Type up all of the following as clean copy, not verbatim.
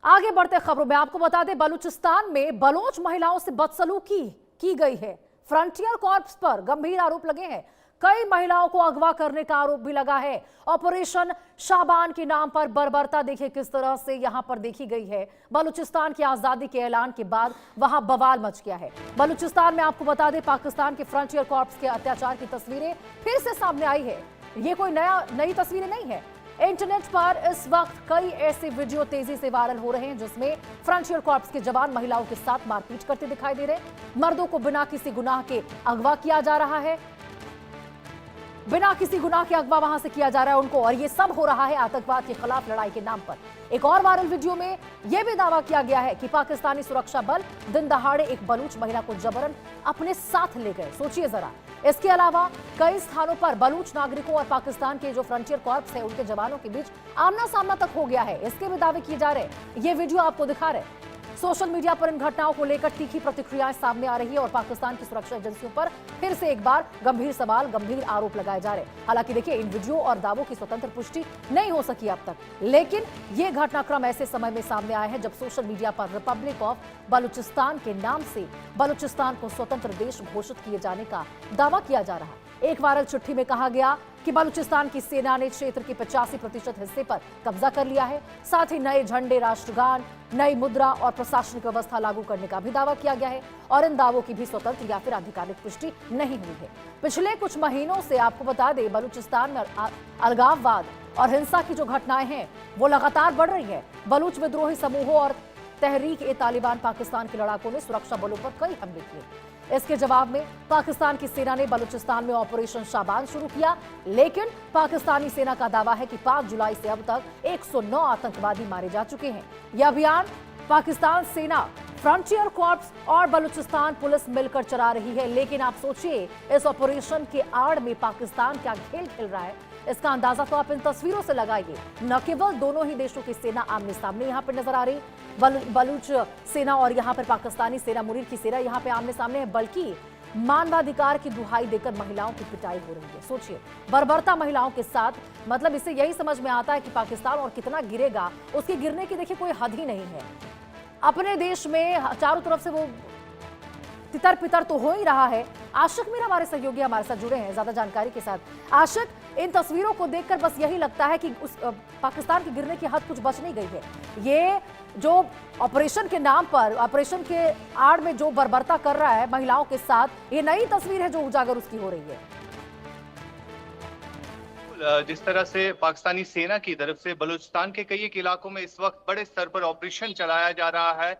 आगे बढ़ते खबरों में आपको बता दें, बलूचिस्तान में बलोच महिलाओं से बदसलूकी की गई है। फ्रंटियर कॉर्प्स पर गंभीर आरोप लगे हैं। कई महिलाओं को अगवा करने का आरोप भी लगा है। ऑपरेशन शाबान के नाम पर बर्बरता देखिए किस तरह से यहां पर देखी गई है। बलूचिस्तान की आजादी के ऐलान के बाद वहां बवाल मच गया है। बलूचिस्तान में आपको बता दें, पाकिस्तान के फ्रंटियर कॉर्प्स के अत्याचार की तस्वीरें फिर से सामने आई है। ये कोई नई तस्वीरें नहीं है। इंटरनेट पर इस वक्त कई ऐसे वीडियो तेजी से वायरल हो रहे हैं जिसमें फ्रंटियर कॉर्प्स के जवान महिलाओं के साथ मारपीट करते दिखाई दे रहे हैं। मर्दों को बिना किसी गुनाह के अगवा किया जा रहा है, बिना किसी गुनाह के अगवा वहां से किया जा रहा है उनको, और ये सब हो रहा है आतंकवाद के खिलाफ लड़ाई के नाम पर। एक और वायरल वीडियो में यह भी दावा किया गया है कि पाकिस्तानी सुरक्षा बल दिन दहाड़े एक बलूच महिला को जबरन अपने साथ ले गए। सोचिए जरा। इसके अलावा कई स्थानों पर बलूच नागरिकों और पाकिस्तान के जो फ्रंटियर कॉर्प्स है उनके जवानों के बीच आमना सामना तक हो गया है। इसके भी दावे किए जा रहे हैं। ये वीडियो आपको दिखा रहे हैं। सोशल मीडिया पर इन घटनाओं को लेकर तीखी प्रतिक्रियाएं सामने आ रही है और पाकिस्तान की सुरक्षा एजेंसियों पर फिर से एक बार गंभीर सवाल, गंभीर आरोप लगाए जा रहे हैं। हालांकि देखिए, इन वीडियो और दावों की स्वतंत्र पुष्टि नहीं हो सकी अब तक, लेकिन ये घटनाक्रम ऐसे समय में सामने आए हैं जब सोशल मीडिया पर रिपब्लिक ऑफ बलूचिस्तान के नाम से बलूचिस्तान को स्वतंत्र देश घोषित किए जाने का दावा किया जा रहा है। एक वायरल चिट्ठी में कहा गया कि बलूचिस्तान की सेना ने क्षेत्र के 85% हिस्से पर कब्जा कर लिया है। साथ ही नए झंडे, राष्ट्रगान, नई मुद्रा और प्रशासनिक व्यवस्था लागू करने का भी दावा किया गया है और इन दावों की भी स्वतंत्र या फिर आधिकारिक पुष्टि नहीं हुई है। पिछले कुछ महीनों से आपको बता दें, बलूचिस्तान में अलगाववाद और हिंसा की जो घटनाएं हैं वो लगातार बढ़ रही है। बलूच विद्रोही समूहों और तहरीक-ए-तालिबान पाकिस्तान के लड़ाकों ने सुरक्षा बलों पर कई हमले किए। इसके जवाब में पाकिस्तान की सेना ने बलूचिस्तान में ऑपरेशन शाबान शुरू किया, लेकिन पाकिस्तानी सेना का दावा है कि 5 जुलाई से अब तक 109 आतंकवादी मारे जा चुके हैं। यह अभियान पाकिस्तान सेना, फ्रंटियर कॉर्प्स और बलूचिस्तान पुलिस मिलकर चला रही है। लेकिन आप सोचिए, इस ऑपरेशन के आड़ में पाकिस्तान क्या खेल खेल रहा है, इसका अंदाजा तो आप इन तस्वीरों से लगाइए। न केवल दोनों ही देशों की सेना आमने सामने यहां पर नजर आ रही, बलूच सेना और यहां पर पाकिस्तानी सेना, मुरीद की सेना यहां पे आमने सामने है, बल्कि मानवाधिकार की दुहाई देकर महिलाओं की पिटाई हो रही है। सोचिए, बर्बरता महिलाओं के साथ, मतलब इससे यही समझ में आता है कि पाकिस्तान और कितना गिरेगा, उसके गिरने की देखिए कोई हद ही नहीं है। अपने देश में चारों तरफ से वो तितर पितर तो हो ही रहा है। आशिक मीर हमारे सहयोगी हमारे साथ जुड़े हैं ज्यादा जानकारी के साथ। आशिक, इन तस्वीरों को देखकर बस यही लगता है कि उस पाकिस्तान के गिरने की हद कुछ बच नहीं गई है। ये जो ऑपरेशन के नाम पर, ऑपरेशन के आड़ में जो बर्बरता कर रहा है महिलाओं के साथ, ये नई तस्वीर है जो उजागर उसकी हो रही है। जिस तरह से पाकिस्तानी सेना की तरफ से बलूचिस्तान के कई एक इलाकों में इस वक्त बड़े स्तर पर ऑपरेशन चलाया जा रहा है,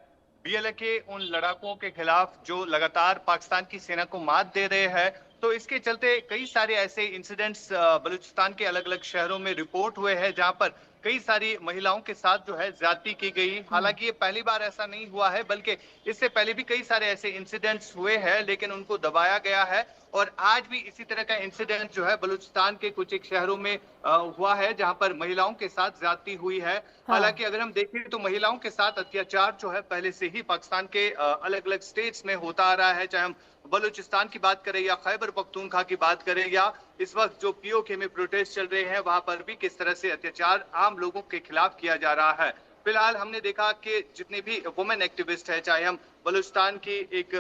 बीएलए के उन लड़ाकों के खिलाफ जो लगातार पाकिस्तान की सेना को मात दे रहे हैं, तो इसके चलते कई सारे ऐसे इंसिडेंट्स बलूचिस्तान के अलग अलग शहरों में रिपोर्ट हुए हैं जहां पर कई सारी महिलाओं के साथ जो है ज्यादती की गई। हालांकि ये पहली बार ऐसा नहीं हुआ है, बल्कि इससे पहले भी कई सारे ऐसे इंसिडेंट्स हुए हैं, लेकिन उनको दबाया गया है। और आज भी इसी तरह का इंसिडेंट जो है बलूचिस्तान के कुछ एक शहरों में हुआ है जहां पर महिलाओं के साथ ज्यादती हुई है। हालांकि अगर हम देखें तो महिलाओं के साथ अत्याचार जो है पहले से ही पाकिस्तान के अलग अलग स्टेट्स में होता आ रहा है, चाहे हम बलूचिस्तान की बात करें या खैबर पख्तूनख्वा की बात करें या इस वक्त जो पीओके में प्रोटेस्ट चल रहे हैं वहां पर भी किस तरह से अत्याचार आम लोगों के खिलाफ किया जा रहा है। फिलहाल हमने देखा कि जितने भी वुमेन एक्टिविस्ट है, चाहे हम बलूचिस्तान की एक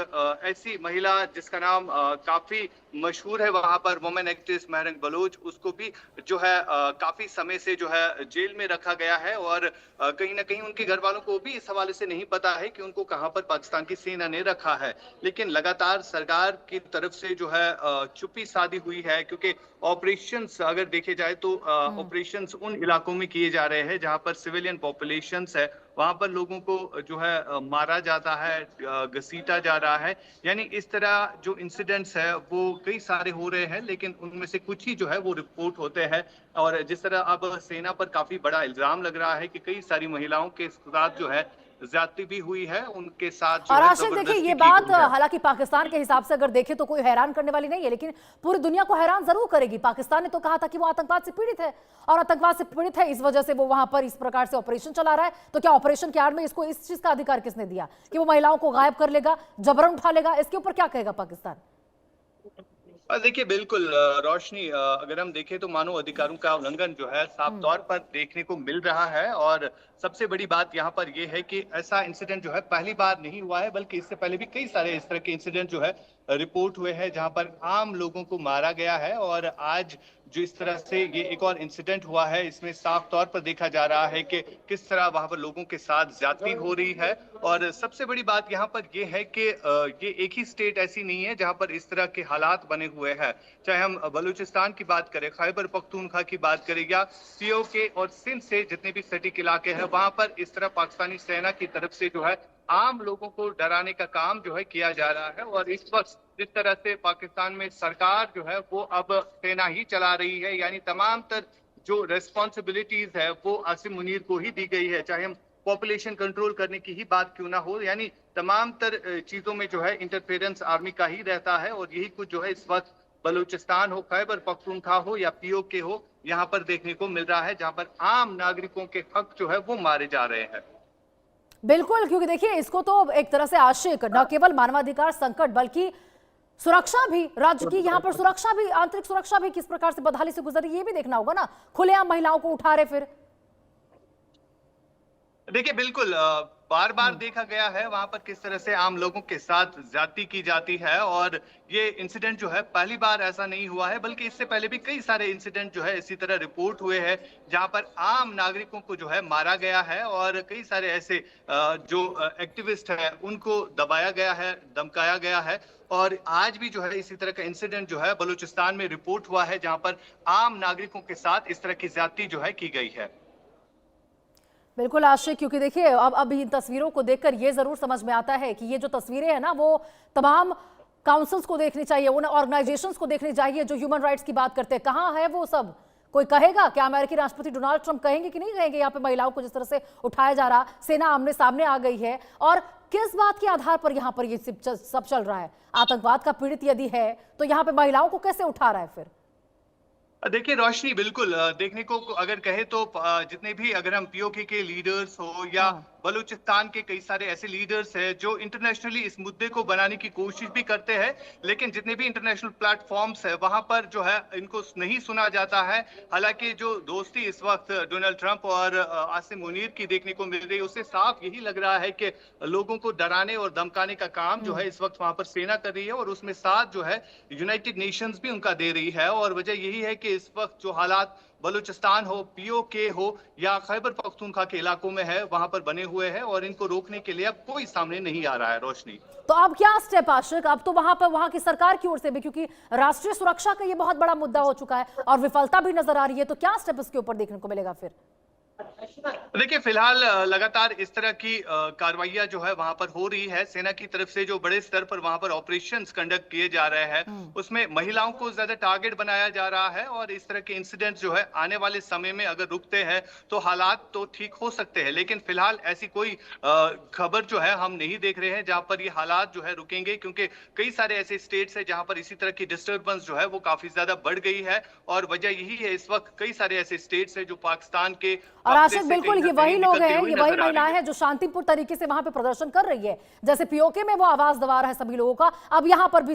ऐसी महिला जिसका नाम काफी मशहूर है वहां पर, वुमेन एक्टिविस्ट महरंग बलोच, उसको भी जो है काफी समय से जो है जेल में रखा गया है और कहीं ना कहीं उनके घर वालों को भी इस हवाले से नहीं पता है कि उनको कहां पर पाकिस्तान की सेना ने रखा है। लेकिन लगातार सरकार की तरफ से जो है चुप्पी साधी हुई है, क्योंकि ऑपरेशंस अगर देखे जाए तो ऑपरेशंस उन इलाकों में किए जा रहे हैं जहां पर सिविलियन पॉपुलेशंस है, वहां पर लोगों को जो है मारा जाता है, घसीटा जा रहा है। यानी इस तरह जो इंसिडेंट्स है वो कई सारे हो रहे हैं, लेकिन उनमें से कुछ ही जो है वो रिपोर्ट होते हैं। और जिस तरह अब सेना पर काफी बड़ा इल्जाम लग रहा है कि कई सारी महिलाओं के साथ जो है ज्यादती भी हुई है, उनके साथ जो और है आशिक देखिए, ये बात हालांकि पाकिस्तान के हिसाब से अगर देखें तो कोई हैरान करने वाली नहीं है, लेकिन पूरी दुनिया को हैरान जरूर करेगी। पाकिस्तान ने तो कहा था कि वो आतंकवाद से पीड़ित है और आतंकवाद से पीड़ित है, इस वजह से वो वहां पर इस प्रकार से ऑपरेशन चला रहा है। तो क्या ऑपरेशन के आड़ में इसको इस चीज का अधिकार किसने दिया कि वो महिलाओं को गायब कर लेगा, जबरन उठा लेगा? इसके ऊपर क्या कहेगा पाकिस्तान? देखिए बिल्कुल रोशनी, अगर हम देखें तो मानव अधिकारों का उल्लंघन जो है साफ तौर पर देखने को मिल रहा है। और सबसे बड़ी बात यहाँ पर यह है कि ऐसा इंसिडेंट जो है पहली बार नहीं हुआ है, बल्कि इससे पहले भी कई सारे इस तरह के इंसिडेंट जो है रिपोर्ट हुए हैं जहां पर आम लोगों को मारा गया है। और आज जो इस तरह से ये एक और इंसिडेंट हुआ है, इसमें साफ तौर पर देखा जा रहा है कि किस तरह वहां पर लोगों के साथ ज्यादती हो रही है। और सबसे बड़ी बात यहाँ पर ये है कि ये एक ही स्टेट ऐसी नहीं है जहां पर इस तरह के हालात बने हुए हैं। चाहे हम बलूचिस्तान की बात करें, खैबर पख्तूनख्वा की बात करें, या पीओके और सिंध से जितने भी सटीक इलाके हैं, वहां पर इस तरह पाकिस्तानी सेना की तरफ से जो है आम लोगों को डराने का काम जो है किया जा रहा है। और इस वक्त जिस तरह से पाकिस्तान में सरकार जो है वो अब सेना ही चला रही है, यानी तमाम तर जो रेस्पॉन्सिबिलिटीज है वो आसिम मुनीर को ही दी गई है। चाहे हम पॉपुलेशन कंट्रोल करने की ही बात क्यों ना हो, यानी तमाम तर चीजों में जो है इंटरफेरेंस आर्मी का ही रहता है। और यही कुछ जो है इस वक्त बलूचिस्तान हो, खैबर पख्तूनख्वा हो या पीओके हो, यहाँ पर देखने को मिल रहा है, जहां पर आम नागरिकों के हक जो है वो मारे जा रहे हैं। बिल्कुल, क्योंकि देखिए इसको तो एक तरह से आशिक न केवल मानवाधिकार संकट बल्कि सुरक्षा भी, राज्य की यहाँ पर सुरक्षा भी, आंतरिक सुरक्षा भी किस प्रकार से बदहाली से गुजरी ये भी देखना होगा ना। खुलेआम महिलाओं को उठा रहे फिर। देखिए बिल्कुल, बार बार देखा गया है वहां पर किस तरह से आम लोगों के साथ ज्यादती की जाती है। और ये इंसिडेंट जो है पहली बार ऐसा नहीं हुआ है, बल्कि इससे पहले भी कई सारे इंसिडेंट जो है इसी तरह रिपोर्ट हुए हैं जहां पर आम नागरिकों को जो है मारा गया है। और कई सारे ऐसे जो एक्टिविस्ट हैं उनको दबाया गया है, धमकाया गया है। और आज भी जो है इसी तरह का इंसिडेंट जो है बलूचिस्तान में रिपोर्ट हुआ है, जहां पर आम नागरिकों के साथ इस तरह की ज्यादती जो है की गई है। बिल्कुल आशिक, क्योंकि देखिए अब इन तस्वीरों को देखकर ये जरूर समझ में आता है कि ये जो तस्वीरें हैं ना वो तमाम काउंसिल्स को देखनी चाहिए, उन ऑर्गेनाइजेशंस को देखनी चाहिए जो ह्यूमन राइट्स की बात करते हैं। कहाँ है वो सब? कोई कहेगा क्या? अमेरिकी राष्ट्रपति डोनाल्ड ट्रंप कहेंगे कि नहीं कहेंगे यहाँ पे महिलाओं को जिस तरह से उठाया जा रहा, सेना आमने सामने आ गई है, और किस बात के आधार पर यहाँ पर ये सब चल रहा है? आतंकवाद का पीड़ित यदि है तो यहाँ पे महिलाओं को कैसे उठा रहा है फिर? देखिए रोशनी, बिल्कुल देखने को अगर कहे तो जितने भी, अगर हम पीओके के लीडर्स हो या हाँ। बलूचिस्तान के कई सारे ऐसे लीडर्स हैं जो इंटरनेशनली इस मुद्दे को बनाने की कोशिश भी करते हैं, लेकिन जितने भी इंटरनेशनल प्लेटफॉर्म्स है वहां पर जो है इनको नहीं सुना जाता है। हालांकि जो दोस्ती इस वक्त डोनाल्ड ट्रंप और आसिम मुनीर की देखने को मिल रही है, उससे साफ यही लग रहा है कि लोगों को डराने और धमकाने का काम जो है इस वक्त वहां पर सेना कर रही है। और उसमें साथ जो है यूनाइटेड नेशंस भी उनका दे रही है। और वजह यही है कि इस वक्त जो हालात बलूचिस्तान हो, पीओके हो या खैबर पख्तूनख्वा के इलाकों में है वहां पर बने हुए हैं, और इनको रोकने के लिए अब कोई सामने नहीं आ रहा है। रोशनी, तो अब क्या स्टेप आशिक? अब तो वहां पर वहां की सरकार की ओर से भी, क्योंकि राष्ट्रीय सुरक्षा का ये बहुत बड़ा मुद्दा हो चुका है और विफलता भी नजर आ रही है, तो क्या स्टेप इसके ऊपर देखने को मिलेगा फिर? देखिए फिलहाल लगातार इस तरह की कार्रवाइयां जो है वहां पर हो रही है। सेना की तरफ से जो बड़े स्तर पर वहां पर ऑपरेशंस कंडक्ट किए जा रहे हैं, उसमें महिलाओं को ज्यादा टारगेट बनाया जा रहा है। और इस तरह के इंसिडेंट्स जो है आने वाले समय में अगर रुकते हैं तो हालात तो ठीक हो सकते हैं, लेकिन फिलहाल ऐसी कोई खबर जो है हम नहीं देख रहे हैं जहां पर ये हालात जो है रुकेंगे, क्योंकि कई सारे ऐसे स्टेट्स हैं जहां पर इसी तरह की डिस्टर्बेंस जो है वो काफी ज्यादा बढ़ गई है। और वजह यही है इस वक्त कई सारे ऐसे स्टेट्स हैं जो पाकिस्तान के और आशिक बिल्कुल ये वही लोग हैं, ये वही महिलाएं हैं जो शांतिपूर्ण तरीके से वहां पे प्रदर्शन कर रही है। जैसे पीओके में वो आवाज दबा रहा है सभी लोगों का, अब यहाँ पर भी